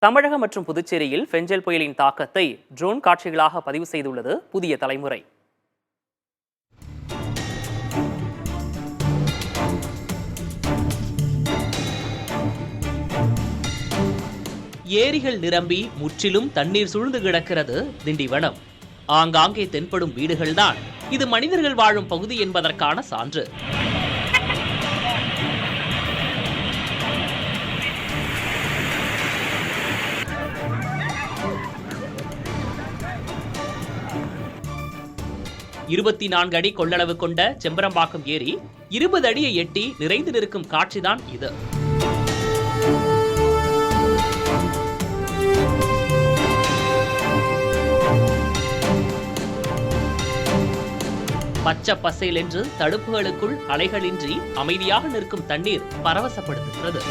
தமிழகம் மற்றும் புதுச்சேரியில் பெஞ்சல் புயலின் தாக்கத்தை ட்ரோன் காட்சிகளாக பதிவு செய்துள்ளது புதிய தலைமுறை. ஏரிகள் நிரம்பி முற்றிலும் தண்ணீர் சூழ்ந்து கிடக்கிறது திண்டிவனம். ஆங்காங்கே தென்படும் வீடுகள்தான் இது மனிதர்கள் வாழும் பகுதி என்பதற்கான சான்று. இருபத்தி 4 அடி கொள்ளளவு கொண்ட செம்பரம்பாக்கம் ஏரி 20 அடியை எட்டி நிறைந்து நிற்கும் காட்சிதான் இது. பச்சை பசேல் என்று தடுப்புகளுக்குள் அலைகளின்றி அமைதியாக நிற்கும் தண்ணீர் பரவசப்படுத்துகிறது.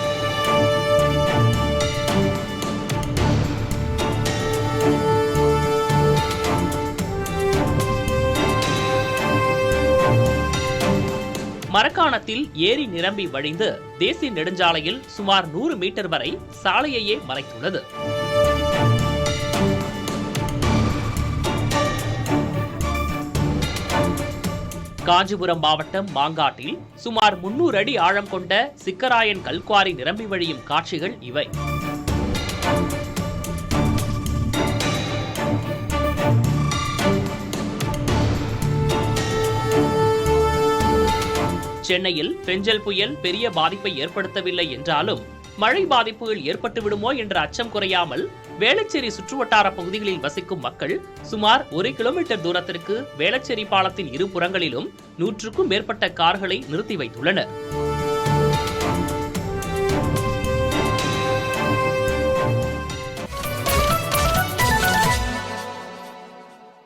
மரக்காணத்தில் ஏரி நிரம்பி வழிந்து தேசிய நெடுஞ்சாலையில் சுமார் 100 மீட்டர் வரை சாலையையே மறைத்துள்ளது. காஞ்சிபுரம் மாவட்டம் மாங்காட்டில் சுமார் 300 அடி ஆழம் கொண்ட சிக்கராயன் கல்குவாரி நிரம்பி வழியும் காட்சிகள் இவை. சென்னையில் பெஞ்சல் புயல் பெரிய பாதிப்பை ஏற்படுத்தவில்லை என்றாலும் மழை பாதிப்புகள் ஏற்பட்டு விடுமோ என்ற அச்சம் குறையாமல் வேளச்சேரி சுற்றுவட்டார பகுதிகளில் வசிக்கும் மக்கள் சுமார் 1 கிலோமீட்டர் தூரத்திற்கு வேளச்சேரி பாலத்தின் இரு புறங்களிலும் 100க்கும் மேற்பட்ட கார்களை நிறுத்தி வைத்துள்ளனர்.